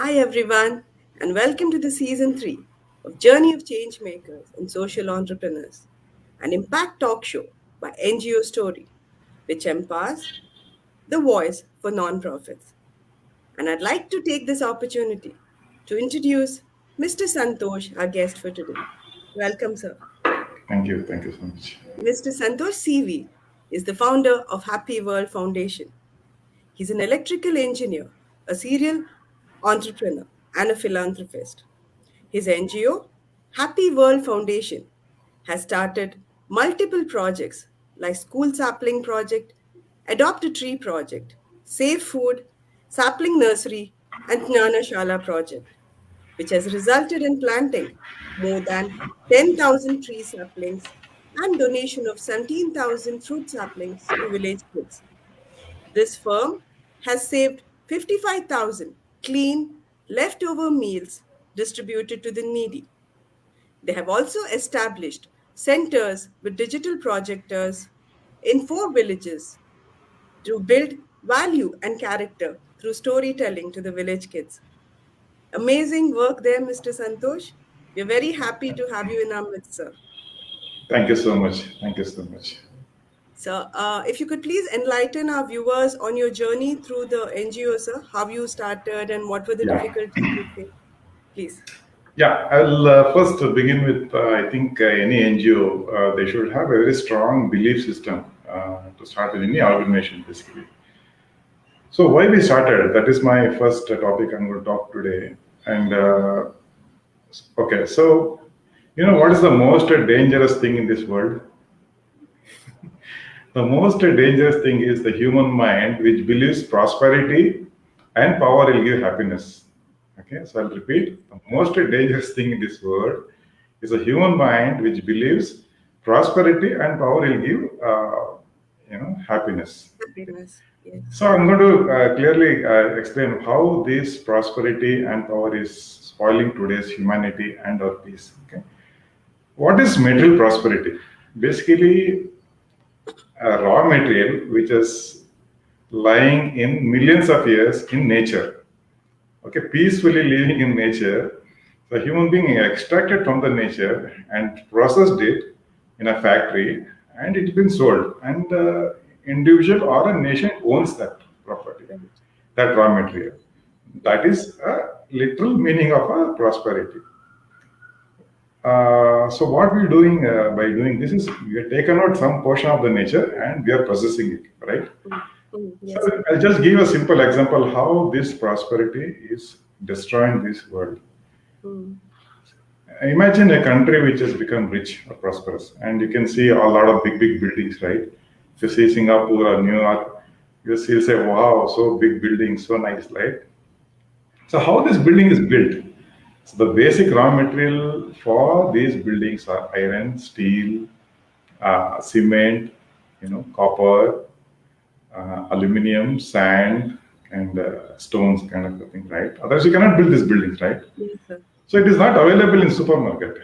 Hi, everyone, and welcome to the season 3 of Journey of Changemakers and Social Entrepreneurs, an impact talk show by NGO Story, which empowers the voice for nonprofits. And I'd like to take this opportunity to introduce Mr. Santhosh, our guest for today. Welcome, sir. Thank you so much. Mr. Santhosh CV is the founder of Happy World Foundation. He's an electrical engineer, a serial entrepreneur, and a philanthropist. His NGO, Happy World Foundation, has started multiple projects like School Sapling Project, Adopt a Tree Project, Save Food, Sapling Nursery, and Jnana Shala Project, which has resulted in planting more than 10,000 tree saplings and donation of 17,000 fruit saplings to village kids. This firm has saved 55,000 clean, leftover meals distributed to the needy. They have also established centers with digital projectors in 4 villages to build value and character through storytelling to the village kids. Amazing work there, Mr. Santosh. We're very happy to have you in our midst, sir. Thank you so much. Thank you so much. So, if you could please enlighten our viewers on your journey through the NGO, sir, how you started and what were the Yeah, difficulties you faced, please. yeah. I'll first begin with I think any NGO they should have a very strong belief system to start with any organization basically. So why we started? That is my first topic I'm going to talk today. And okay, so what is the most dangerous thing in this world? The most dangerous thing is the human mind, which believes prosperity and power will give happiness. Okay, so I'll repeat: the most dangerous thing in this world is a human mind which believes prosperity and power will give, happiness. Happiness, yes. So I'm going to clearly explain how this prosperity and power is spoiling today's humanity and our peace. Okay, what is material prosperity? Basically, a raw material which is lying in millions of years in nature. Okay, peacefully living in nature. The human being extracted from the nature and processed it in a factory, and it's been sold. And individual or a nation owns that property, Right. that raw material. That is a literal meaning of a prosperity. So what we're doing by doing this is we have taken out some portion of the nature and we are processing it, right? Mm, So yes, sir. I'll just give a simple example how this prosperity is destroying this world. Mm, Imagine a country which has become rich or prosperous, and you can see a lot of big buildings, right? If you see Singapore or New York, you see say, "Wow, so big buildings, so nice," right? So how this building is built? So the basic raw material for these buildings are iron, steel, cement, copper, aluminum, sand, and stones, kind of a thing, right? Otherwise, you cannot build these buildings, right? yes, sir. So it is not available in supermarket.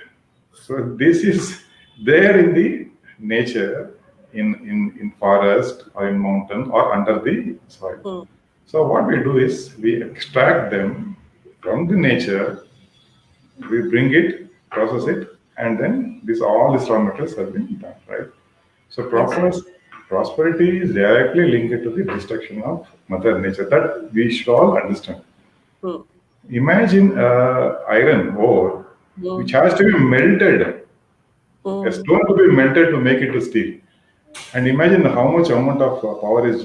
So this is there in the nature, in forest or in mountain or under the soil. Mm, So what we do is we extract them from the nature, we bring it, process mm, it, and then this all these raw materials have been done, right? So yes, sir. prosperity is directly linked to the destruction of Mother Nature. That we should all understand. Mm, Imagine iron ore, which mm, has to be melted, a mm, stone to be melted to make it to steel. And imagine how much amount of power is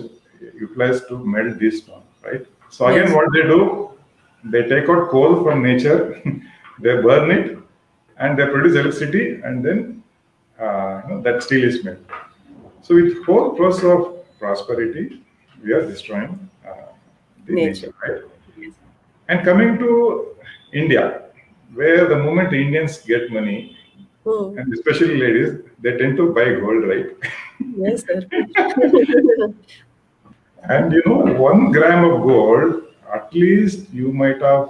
utilized to melt this stone, right? So again, yes. what they do, they take out coal from nature, they burn it, and they produce electricity, and then that steel is made. So with whole process of prosperity, we are destroying the nature, Nature. right? Yes. And coming to India, where the moment Indians get money, Mm, and especially ladies, they tend to buy gold, right? yes, sir. And 1 gram of gold, at least you might have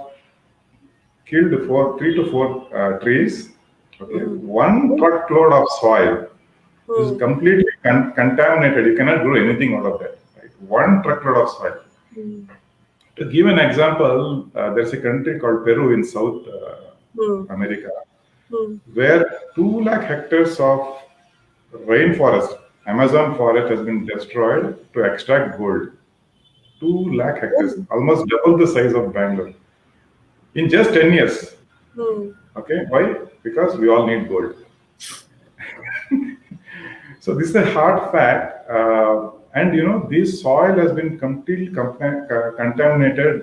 killed 3 to 4 trees. Okay, Mm, one mm, truckload of soil is mm, completely contaminated. You cannot grow anything out of that. Right? One truckload of soil. mm, To give an example, there's a country called Peru in South Hmm. America Hmm. where 2 lakh hectares of rainforest, Amazon forest has been destroyed to extract gold. 2 lakh hectares, Oh. almost double the size of Bangalore in just 10 years. Hmm. Okay, why? Because we all need gold. So this is a hard fact, and this soil has been completely contaminated,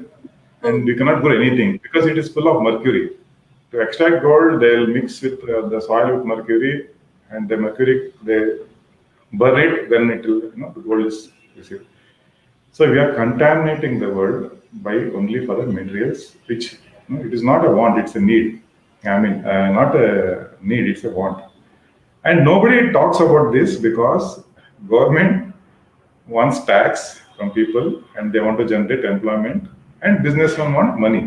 and Hmm. we cannot grow anything because it is full of mercury. To extract gold, they'll mix with the soil with mercury, and the mercury they burn it, then it will, the gold is received. So we are contaminating the world by only for the materials, which it is not a want, it's a need. I mean, not a need, it's a want. And nobody talks about this because government wants tax from people and they want to generate employment and businessmen want money.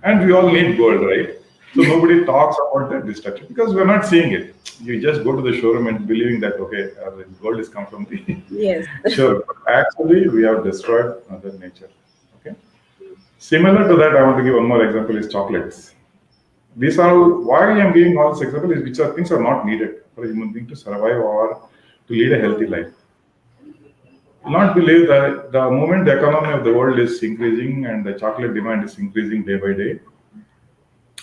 And we all need gold, right? So nobody talks about that destruction because we're not seeing it. You just go to the showroom and believing that, okay, the gold is come from the Yes. sure. But actually, we have destroyed Mother Nature. Okay. Similar to that, I want to give one more example is chocolates. These are why I am giving all this example is which are things are not needed for a human being to survive or to lead a healthy Hmm. life. Not believe that the moment the economy of the world is increasing and the chocolate demand is increasing day by day,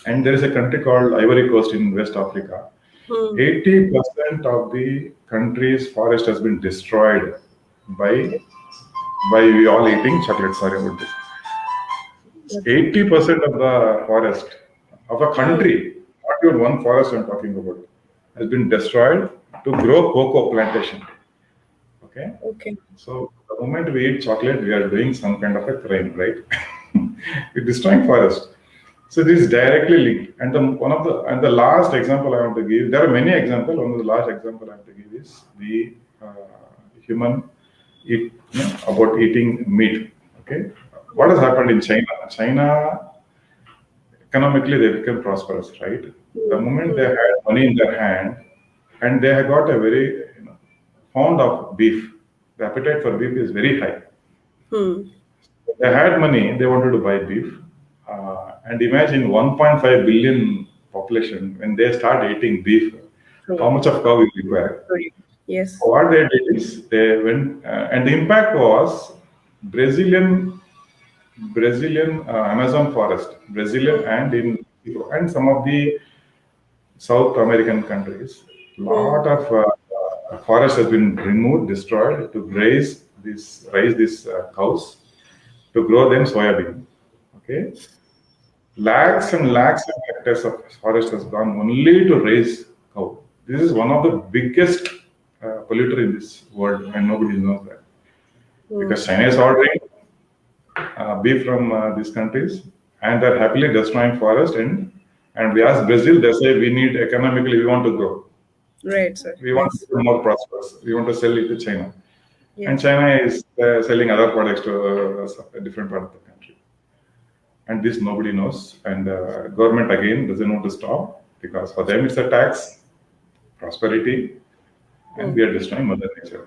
and there is a country called Ivory Coast in West Africa. Hmm. 80% of the country's forest has been destroyed by we all eating chocolate. Sorry about this. Okay. 80% of the forest of a Hmm. country, not even one forest I'm talking about, has been destroyed to grow cocoa plantation. Okay? Okay. So the moment we eat chocolate, we are doing some kind of a crime, right? We're destroying forest. So this is directly linked. And the last example I want to give, there are many examples. One of the last example I want to give is the human about eating meat. Okay, what has happened in China? China economically they became prosperous, right? The Hmm. moment they Hmm. had money in their hand, and they have got a very fond of beef. The appetite for beef is very high. Hmm. They had money, they wanted to buy beef. And imagine 1.5 billion population, when they start eating beef, how True. much of cow is required? Sorry. Yes. What they did is they went, and the impact was Brazilian Amazon forest, Brazilian Hmm. and in Mexico, and some of the South American countries. Hmm. Lot of forest has been removed, destroyed to raise these cows to grow them soybean. Okay, lakhs and lakhs of hectares of forest has gone only to raise cow. This is one of the biggest polluter in this world, and nobody knows that Hmm. because China is ordering beef from these countries, and they're happily destroying forest. And we ask Brazil, they say we need economically, we want to grow, Right, sir. we want to Yes. be more prosperous, we want to sell it to China, and Yes. China is selling other products to a different part of the country. And this nobody knows. And government again doesn't want to stop because for them it's a tax, prosperity, and Hmm. we are destroying Mother Nature.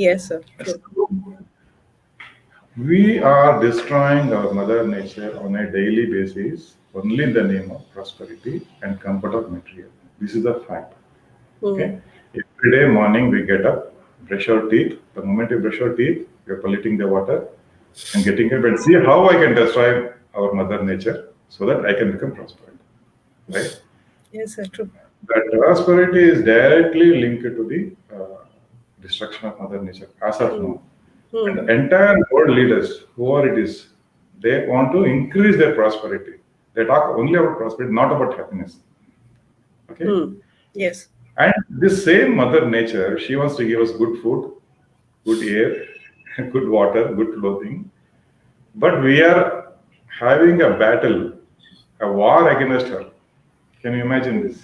Yes, sir. True. So we are destroying our Mother Nature on a daily basis only in the name of prosperity and comfort of material. This is the fact. Hmm. Okay. Every day morning we get up, brush our teeth. The moment you brush our teeth, you're polluting the water and getting up and see how I can destroy our Mother Nature so that I can become prosperous. Right? Yes, sir. True. That prosperity is directly linked to the destruction of Mother Nature as of Hmm. now. And Hmm. the entire world leaders, whoever it is, they want to increase their prosperity. They talk only about prosperity, not about happiness. Okay? Hmm. Yes. And this same Mother Nature, she wants to give us good food, good air, good water, good clothing. But we are having a battle, a war against her. Can you imagine Hmm. this?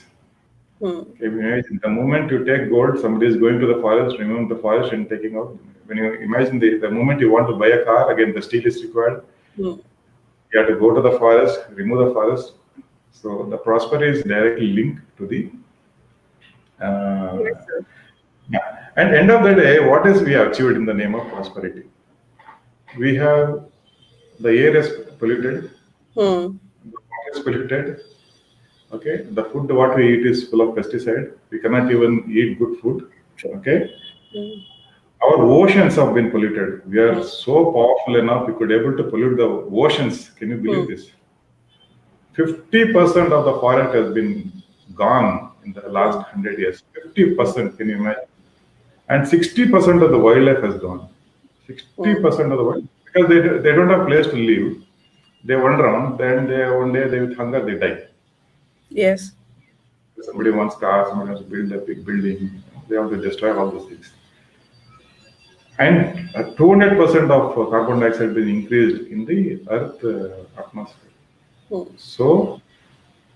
Hmm. Can you imagine the moment you take gold, somebody is going to the forest, remove the forest and taking out. When you imagine the moment you want to buy a car, again the steel is required. Hmm. You have to go to the forest, remove the forest. So the prosperity is directly linked to the Yes, uh, sir. yeah. And end of the day, what is we have achieved in the name of prosperity? We have The air is polluted, Hmm. the water is polluted. Okay, the food what we eat is full of pesticide. We cannot even eat good food. True. Okay, Hmm. our oceans have been polluted. We are Hmm. so powerful enough we could able to pollute the oceans. Can you Hmm. believe this? 50% of the forest has been gone in the last Hmm. 100 years. Hmm. 50%, can you imagine? And 60% of the wildlife has gone. Hmm. 60% of the world, because they don't have place to live. They wander around, then they one day they with hunger they die. Yes. Somebody wants cars, somebody wants to build a big building. They have to destroy all those things. And 200% of carbon dioxide been increased in the Earth atmosphere. Hmm. So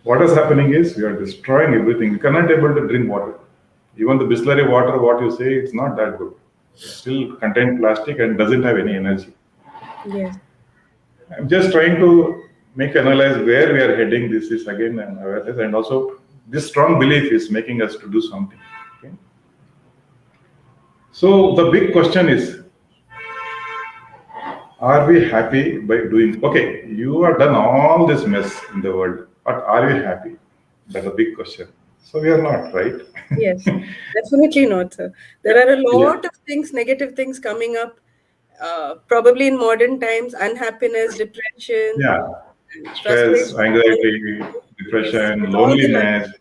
what is happening is we are destroying everything. We cannot able to drink water. Even the Bisleri water, what you say, it's not that good. It still contains plastic and doesn't have any energy. Yes. I'm just trying to make analyze where we are heading. This is again an awareness, and also this strong belief is making us to do something. Okay? So the big question is, are we happy by doing? Okay, you have done all this mess in the world, but are you happy? That's a big question. So we are not, right? Yes. Definitely not, sir. There are a Yeah. lot of things, negative things coming up. Probably in modern times, unhappiness, depression, Yeah. and Stress, frustration. All, anxiety, yes, depression, with all the life. loneliness.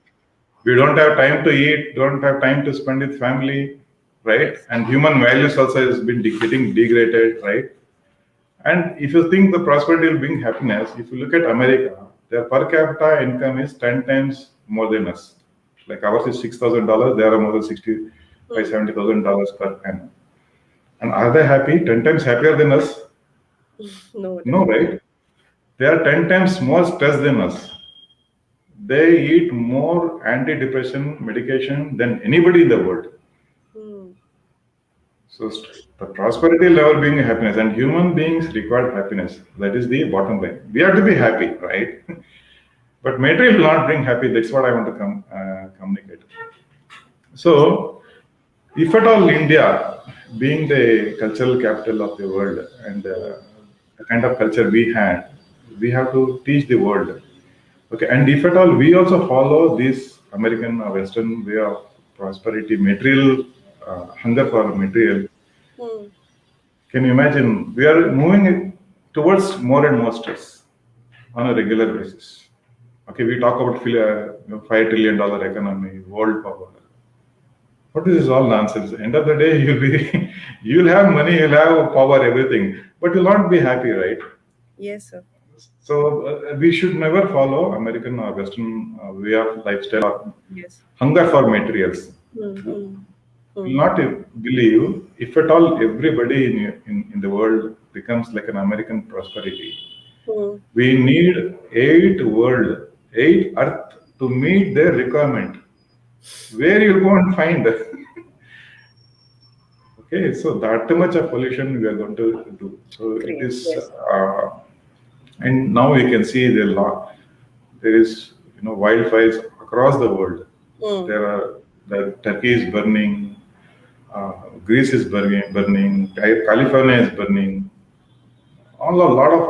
We don't have time to eat, don't have time to spend with family, right? Yes. And human values also has been getting degraded, right? And if you think the prosperity will bring happiness, if you look at America, their per capita income is 10 times more than us. Like ours is $6,000, they are more than 65, Hmm. $70,000 per annum. And are they happy? 10 times happier than us? No, No, definitely. right? They are 10 times more stressed than us. They eat more antidepressant medication than anybody in the world. Hmm. So the prosperity level being happiness, and human beings require happiness. That is the bottom line. We have to be happy, right? But material will not bring happy. That's what I want to communicate. So, if at all India, being the cultural capital of the world and Hmm. the kind of culture we had, we have to teach the world. Okay, and if at all we also follow this American or Western way of prosperity, material hunger for material, Hmm. can you imagine? We are moving towards more and more stress on a regular basis. Okay, we talk about $5 trillion economy, world power. What is this all nonsense? End of the day, you'll be, you'll have money, you'll have power, everything, but you'll not be happy, right? Yes, sir. So we should never follow American or Western way of lifestyle or Yes. hunger for materials. Hmm. You know, Hmm. Hmm. will not believe if at all everybody in the world becomes like an American prosperity. Hmm. We need eight earth to meet their requirement. Where you go and find? Okay, so that much of pollution we are going to do. So it Great. is, Yes. and now you can see there is wildfires across the world. Hmm. There are the Turkey is burning, Greece is burning, California is burning. A lot of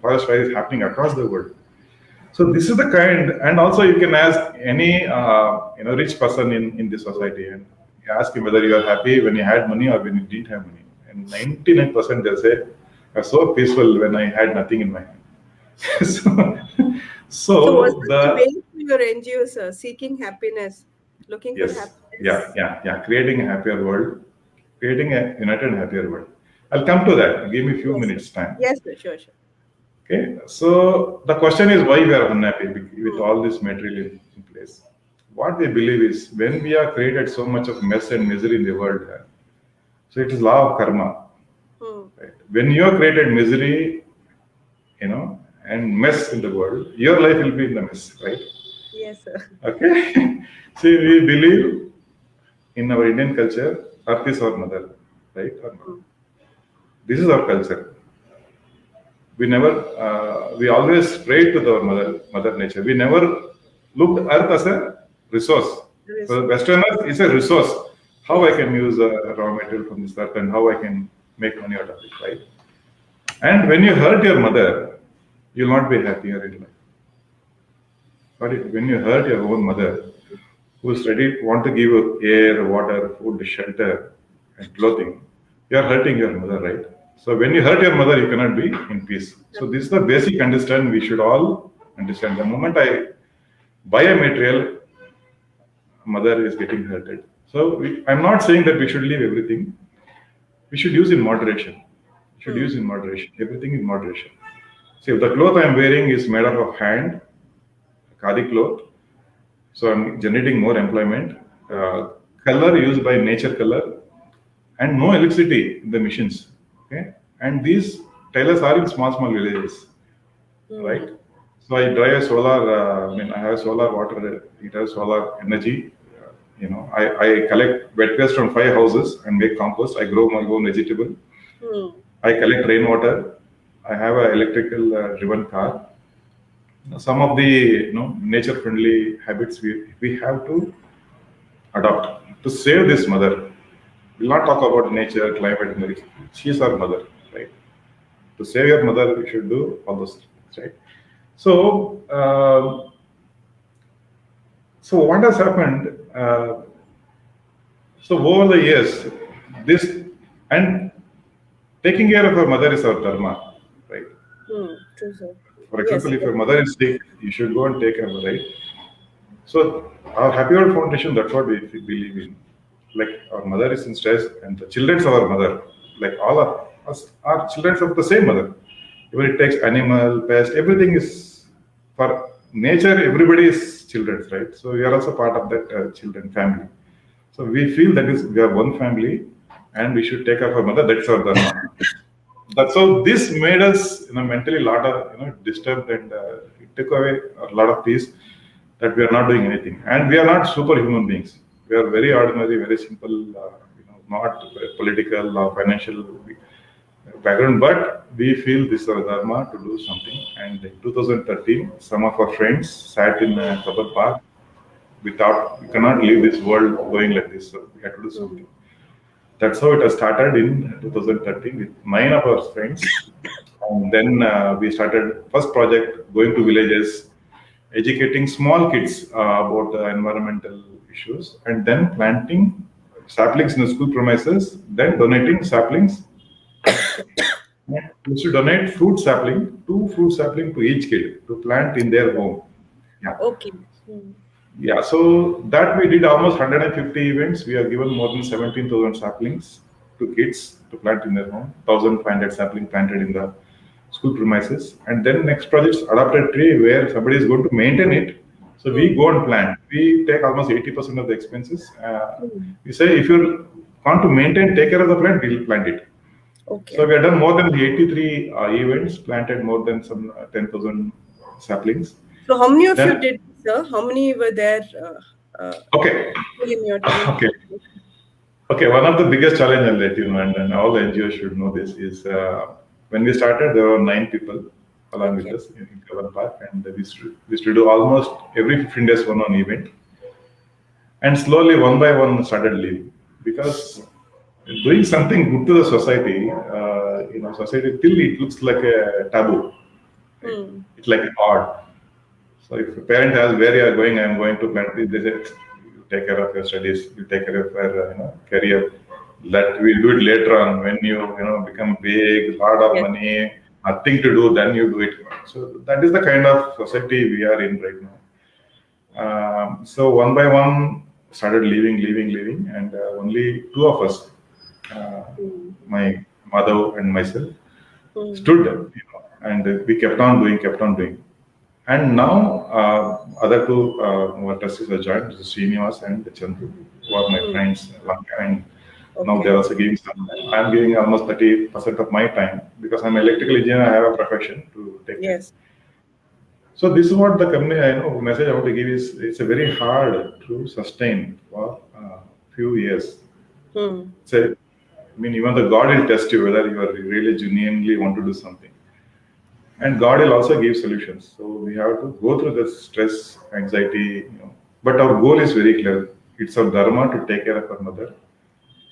forest fires happening across the world. So this is the kind, and also you can ask any rich person in this society, and you ask him whether you are happy when you had money or when you didn't have money. And 99% they'll say, "I was so peaceful when I had nothing in my hand." so, So was so this the the base for your NGO, sir? Seeking happiness, looking for yes, yeah, happiness. yeah, yeah, creating a happier world, creating a united, happier world. I'll come to that. Give me a few Yes, sir. minutes time. Yes, sir. Sure, sure. Okay, so the question is why we are unhappy with Hmm. all this material in place. What we believe is when we have created so much of mess and misery in the world, so it is law of karma. Hmm. Right? When you have created misery, and mess in the world, your life will be in the mess, right? Yes, sir. Okay. See, we believe in our Indian culture, Earth is our mother, right? Or not? Hmm. This is our culture. We always prayed to our mother nature. We never looked earth as a resource. For the Resource. westerners it's a resource. How I Yes. can use raw material from this earth and how I can make money out of it, right? And when you hurt your mother, you'll not be happier in life. Got it? When you hurt your own mother, who's ready, want to give you air, water, food, shelter, and clothing, you are hurting your mother, right? So when you hurt your mother, you cannot be in peace. So this is the basic understand we should all understand. The moment I buy a material, mother is getting hurted. So I'm not saying that we should leave everything. We should use in moderation. We should use in moderation. Everything in moderation. See, if the cloth I'm wearing is made out of hand, khadi cloth, so I'm generating more employment. Color used by nature color, and no electricity in the machines. Okay, and these tailors are in small villages, right? Hmm. So I drive a solar. I mean, I have solar water. It has solar energy. I collect wet waste from 5 houses and make compost. I grow my own vegetable. Hmm. I collect rainwater. I have a electrical driven car. Some of the nature friendly habits we have to adopt to save this mother. We'll not talk about nature, climate, and everything. She's our mother, right? To save your mother, you should do all those things, right? So, so what has happened? So over the years, this and taking care of your mother is our dharma, right? Hmm. True, sir. For Yes. example, if your mother is sick, you should go and take care of her, right? So our Happy World Foundation, that's what we believe in. Like our mother is in stress, and the children's our mother. Like all of us, our children's of the same mother. Even it takes animal, pest, everything is for nature. Everybody is children's, right? So we are also part of that children family. So we feel that is we are one family, and we should take care of our mother. That's our dharma. That's so this made us mentally lot of disturbed, and it took away a lot of peace that we are not doing anything, and we are not superhuman beings. We are very ordinary, very simple, not political or financial background, but we feel this is our dharma to do something. And in 2013, some of our friends sat in a Kabul park. We thought we cannot leave this world going like this, so we had to do Hmm. something. That's how it has started in 2013 with 9 of our friends. And then we started first project going to villages, educating small kids about environmental issues, and then planting saplings in the school premises, then donating saplings. We used to donate fruit sapling, 2 fruit sapling to each kid to plant in their home. Yeah. Okay. Hmm. Yeah, so that we did almost 150 events. We have given more than 17,000 saplings to kids to plant in their home, 1,500 sapling planted in the school premises. And then next project is adopted tree where somebody is going to maintain it. So we Hmm. go and plant. We take almost 80% of the expenses. Hmm. We say if you want to maintain, take care of the plant, we'll plant it. So Okay. we have done more than 83 events, planted more than some 10,000 saplings. So, how many of you Then, did, sir? How many were there okay, in your team? okay. Okay, one of the biggest challenge I'll let you know, and all the NGOs should know this, is when we started, there were 9 people along with Okay. us in Kavan Park, and we used to do almost every 15 days one event, and slowly one by one started leaving because doing something good to the society, society till it looks like a taboo, right? Hmm. It's like odd. So if a parent asks where you are going, I am going to plant this. They say, you take care of your studies, you take care of your career. Let we'll do it later on when you become big, lot of Yes. money, nothing to do, then you do it. So that is the kind of society we are in right now. So one by one started leaving, and only 2 of us, uh, Hmm. my mother and myself, Hmm. stood, and we kept on doing. And now other two trustees are joined, this is Srinivas and Chandru, who are my Hmm. friends long time. And now they're Okay. also giving some. I'm giving almost 30% of my time because I'm an electrical engineer. I have a profession to take care. Yes. So this is what the company I know message I want to give is it's a very hard to sustain for few years. Hmm. It's a, I mean even the God will test you whether you are really genuinely want to do something. And God will also give solutions. So we have to go through the stress, anxiety. But our goal is very clear. It's our dharma to take care of our mother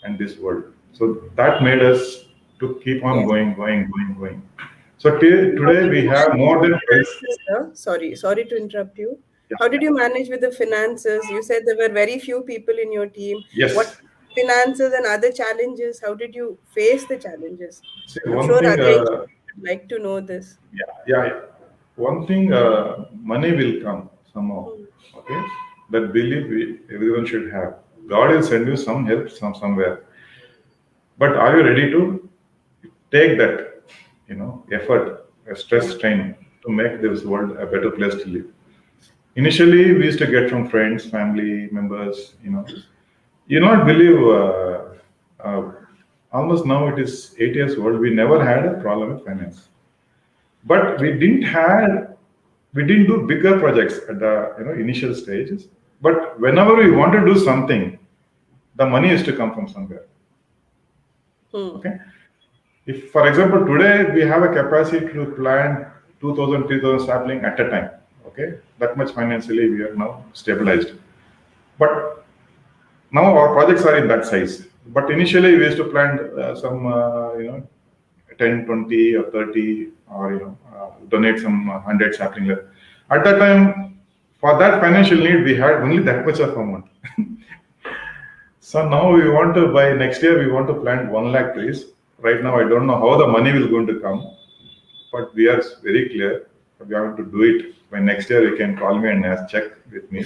and this world. So that made us to keep on Yes. going. So How today did we you have manage more the than 12. finances, sir? Sorry to interrupt you. Yeah, How did yeah. you manage with the finances? You said there were very few people in your team. What Yes. finances and other challenges? How did you face the challenges? See, I'm one sure thing, other engineers would like to know this. yeah. One thing, money will come somehow. Hmm. Okay, that belief everyone should have. God will send you some help somewhere, but are you ready to take that, effort, a stress Hmm. strain to make this world a better place to live? Initially, we used to get from friends, family members. You not believe. Almost now it is 8 years old. We never had a problem with finance, but Okay. we didn't do bigger projects at the initial stages. But whenever we want to do something, the money is to come from somewhere. Hmm. Okay. If, for example, today we have a capacity to plant 2,000, 3,000 sapling at a time, okay, that much financially we are now stabilized. But now our projects are in that size. But initially we used to plant some, 10, 20, or 30, or donate some 100 sapling. At that time, for that financial need, we had only that much of amount. So now we want to by next year we want to plant 1 lakh trees. Right now I don't know how the money will going to come, but we are very clear. We are going to do it. By next year, you can call me and ask, check with me.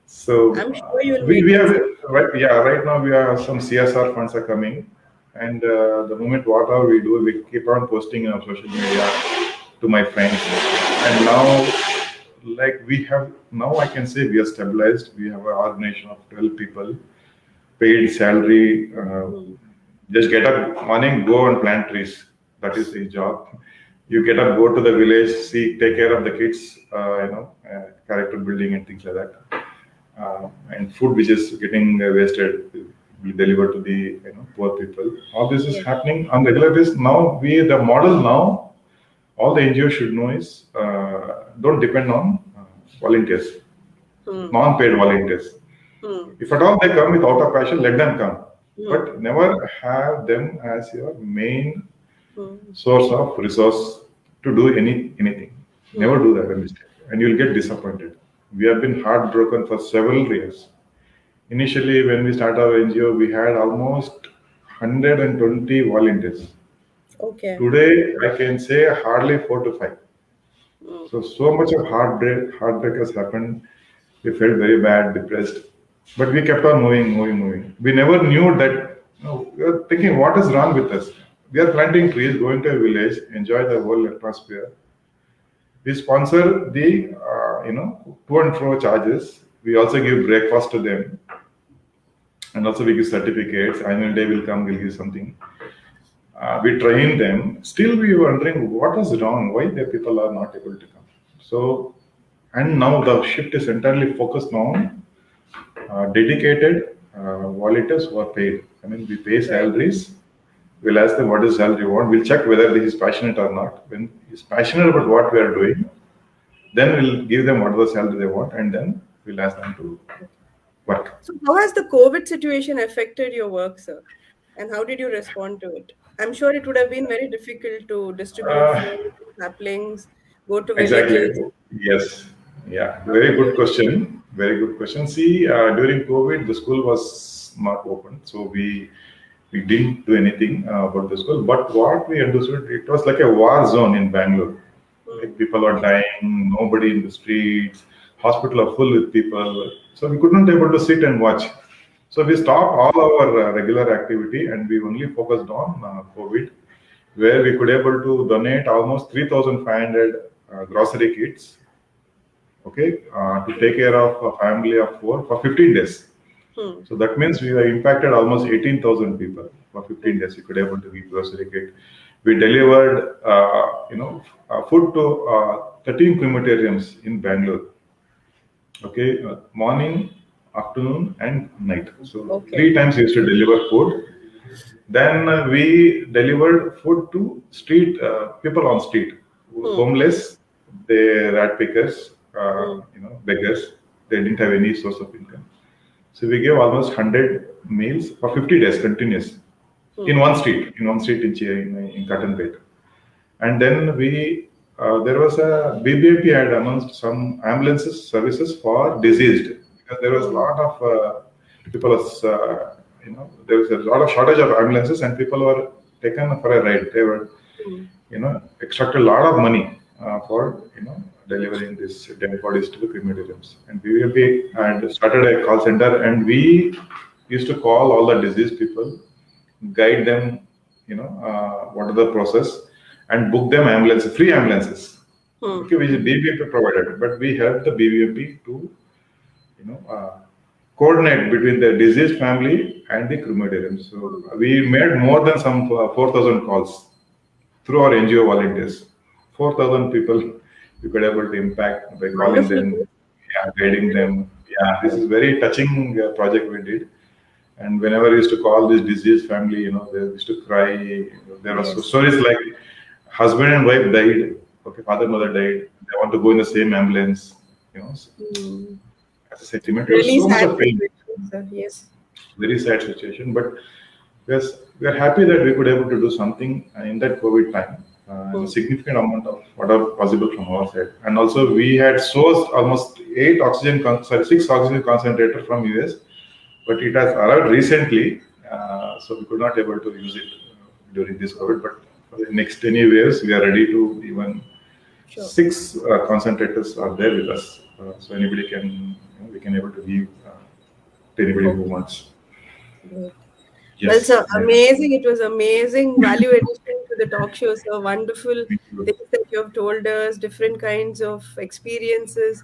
So I'm sure you'll we make it. have right, yeah, right now we are some CSR funds are coming, and the moment whatever we do, we keep on posting on social media to my friends, and now like we have now I can say we are stabilized. We have an organization of 12 people, paid salary. Hmm. Just get up morning, go and plant trees. That is the job. You get up, go to the village, see, take care of the kids, character building and things like that. And food which is getting wasted we deliver to the poor people. All this is Yes. happening on regular basis. Now we the model now all the NGOs should know is don't depend on volunteers, Hmm. non-paid volunteers. Hmm. If at all they come without a passion, let them come. Hmm. But never have them as your main Hmm. source of resource to do anything. Never Hmm. do that a mistake, and you'll get disappointed. We have been heartbroken for several years. Initially, when we started our NGO, we had almost 120 volunteers. Okay. Today, I can say hardly 4 to 5. Hmm. So much of heartbreak has happened. We felt very bad, depressed, but we kept on moving. We never knew that. We were thinking, what is wrong with us? We are planting trees, going to a village, enjoy the whole atmosphere. We sponsor the, to and fro charges. We also give breakfast to them, and also we give certificates. Annual day will come, we'll give something. We train them. Still, we were wondering what is wrong, why the people are not able to come. So, and now the shift is entirely focused on dedicated volunteers who are paid. I mean, we pay Right. salaries. We'll ask them what is salary you want. We'll check whether he is passionate or not. When he's passionate about what we are doing, then we'll give them whatever salary they want, and then we'll ask them to work. So, how has the COVID situation affected your work, sir? And how did you respond to it? I'm sure it would have been very difficult to distribute Uh, food, saplings, go to exactly. villages. Yes. Yeah. How Very did you good respond? question. Very good question. See, during COVID, the school was not open, so we didn't do anything about the school. But what we understood, it was like a war zone in Bangalore. Hmm. Like people are Yes. dying, nobody in the streets, hospital are full with people. So we couldn't able to sit and watch. So we stopped all our regular activity and we only focused on COVID, where we could able to donate almost 3,500 grocery kits, okay, to take care of a family of four for 15 days. Hmm. So that means we have impacted almost 18,000 people for Hmm. 15 days. We could able to give grocery kit. We delivered, food to 13 crematoriums in Bangalore. Okay, morning, afternoon, and night. So Okay. 3 times we used to deliver food. Then we delivered food to street people on street, Hmm. homeless, they rat pickers, Hmm. beggars. They didn't have any source of income. So we gave almost 100 meals for 50 days continuous. in one street in Cottonbait. And then there was a BBMP had announced some ambulances services for deceased because there was a lot of people was there was a lot of shortage of ambulances and people were taken for a ride. They were extracted a lot of money for delivering these dead bodies to the crematoriums. And BBMP had started a call center and we used to call all the deceased people, guide them, what are the process, and book them ambulances, free ambulances. Okay, which is BBMP provided, but we helped the BBMP to, you know, uh, coordinate between the deceased family and the crematorium. So we made more than some 4,000 calls through our NGO volunteers. 4,000 people we could able to impact by calling Wonderful. them, yeah, guiding them. Yeah, this is very touching project we did. And whenever I used to call this deceased family, they used to cry. There were Yes. stories like husband and wife died. Okay, father mother died. They want to go in the same ambulance. You know, Mm. as a sentiment, it was Really so much sad of pain. situation, sir. Yes. Very sad situation. But yes, we are happy that we could able to do something in that COVID time. And a Mm. significant amount of whatever possible from our side, and also we had sourced almost six oxygen concentrator from US, but it has arrived recently, so we could not able to use it during this COVID. But for the next 10 years, we are ready to even Sure. six concentrators are there with us, so anybody can we can able to give to anybody who Okay. wants. Good. Well, Yes, sir, yeah, amazing. It was amazing value addition to the talk show, sir. Wonderful thank you. things that you have told us, different kinds of experiences.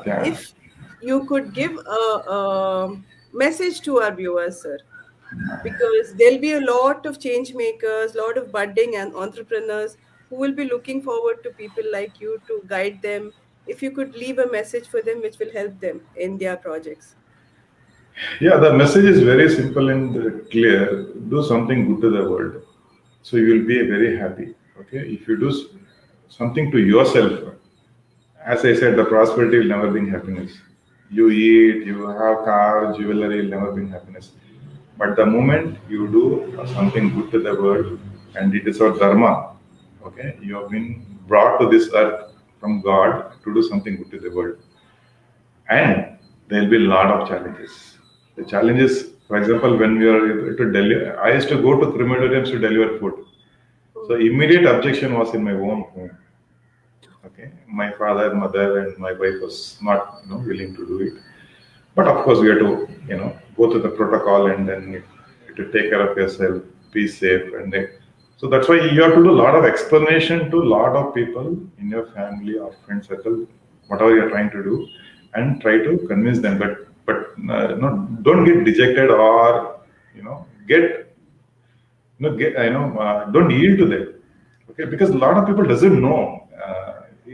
Yeah, If you could give a message to our viewers, sir, because there'll be a lot of change makers, lot of budding and entrepreneurs who will be looking forward to people like you to guide them. If you could leave a message for them which will help them in their projects. yeah. The message is very simple and clear. Do something good to the world, so you will be very happy. Okay, if you do something to yourself, as I said, the prosperity will never bring happiness. You eat, you have car, jewelry will never bring happiness. But the moment you do something good to the world, and it is our dharma, okay, you have been brought to this earth from God to do something good to the world. And there will be a lot of challenges. The challenges, for example, when we are to deliver, I used to go to crematoriums to deliver food. So Mm, immediate objection was in my own home. Okay, my father, mother, and my wife was not willing to do it. But of course, we have to go through the protocol and then you have to take care of yourself, be safe, and then, so that's why you have to do a lot of explanation to a lot of people in your family or friend circle, whatever you're trying to do, and try to convince them. But no, don't get dejected or get don't yield to them. Okay, because a lot of people doesn't know.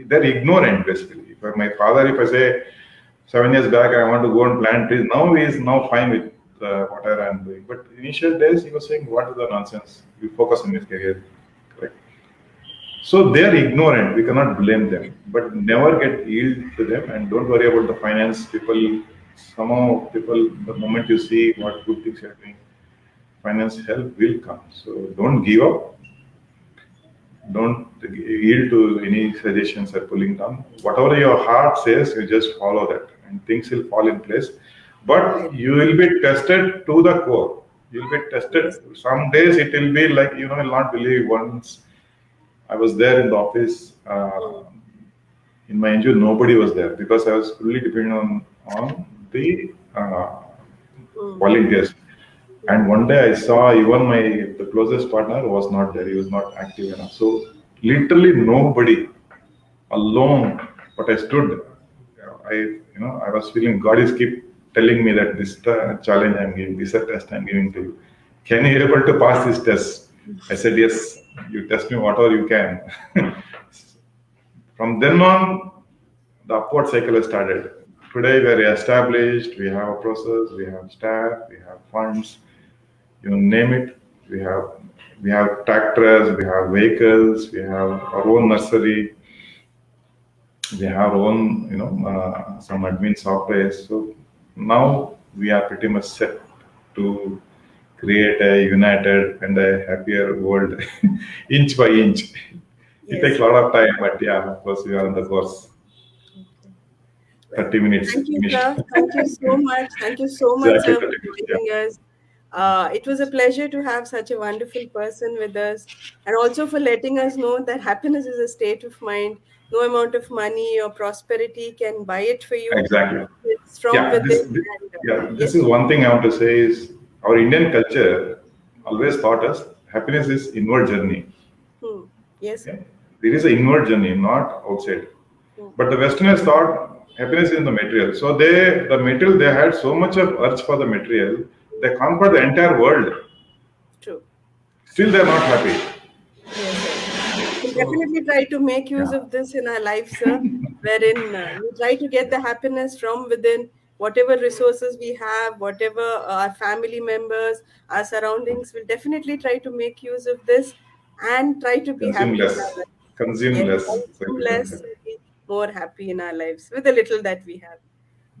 They're ignorant basically. If my father, if I say 7 years back I want to go and plant trees, now he is now fine with whatever I'm doing. But initial days he was saying, "What is the nonsense? You focus on his career." Correct. So they are ignorant. We cannot blame them, but never get yield to them, and don't worry about the finance. People, somehow people, the moment you see what good things you're doing, finance help will come. So don't give up. Don't yield to any suggestions or pulling down. Whatever your heart says, you just follow that, and things will fall in place. right. But you will be tested to the core. You'll be Yes. tested. Some days it will be like you'll not believe. Once I was there in the office Mm, in my NGO, nobody was there because I was fully dependent on the mm, volunteers. And mm, one day I saw even my the closest partner was not there. He was not active enough. So literally nobody, alone. But I stood. I was feeling God is keep telling me that this challenge I'm giving, this a test I'm giving to you. Can you able to pass this test? I said yes. You test me whatever you can. From then on, the upward cycle has started. Today we are established. We have a process. We have staff. We have funds. You name it. We have we have tractors. We have vehicles. We have our own nursery. We have our own some admin software. So now we are pretty much set to create a united and a happier world inch by inch. It takes Yes. a lot of time, but yeah, of course, we are on the course. Okay. Well, 30 minutes thank you, finished. sir. Thank you so much. Thank you so much, Exactly sir, for 30 minutes. Yeah, joining us. It was a pleasure to have such a wonderful person with us, and also for letting us know that happiness is a state of mind. No amount of money or prosperity can buy it for you. exactly. It's from Yeah, within. And yeah, yes, this is one thing I want to say is our Indian culture always taught us happiness is inward journey. hmm. Yes, sir. Okay? There is an inward journey, not outside. Hmm. But the Westerners thought happiness is in the material. So the material, they had so much of urge for the material, they conquered the entire world. True. Still, they're not happy. Yes, sir. We'll So, definitely try to make use yeah, of this in our life, sir, wherein we try to get the happiness from within whatever resources we have, whatever our family members, our surroundings. We'll definitely try to make use of this and try to be consume happy in our less, lives. consume Yes, less, so consume you become less, happy. be more happy in our lives with the little that we have.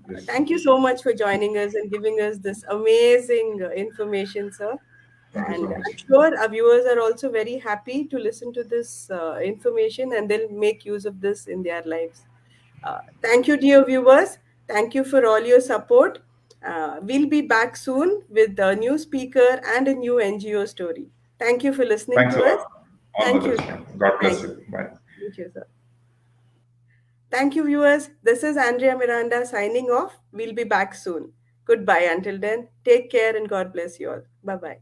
Yes. Thank you so much for joining us and giving us this amazing information, sir. Thank you so And much. I'm sure our viewers are also very happy to listen to this information and they'll make use of this in their lives. Thank you, dear viewers. Thank you for all your support. We'll be back soon with a new speaker and a new NGO story. Thank you for listening Thanks a to us. lot. All Thank the you, best, sir. man. God bless Thank you. you. Bye. Thank you, sir. Thank you, viewers. This is Andrea Miranda signing off. We'll be back soon. Goodbye until then. Take care and God bless you all. Bye bye.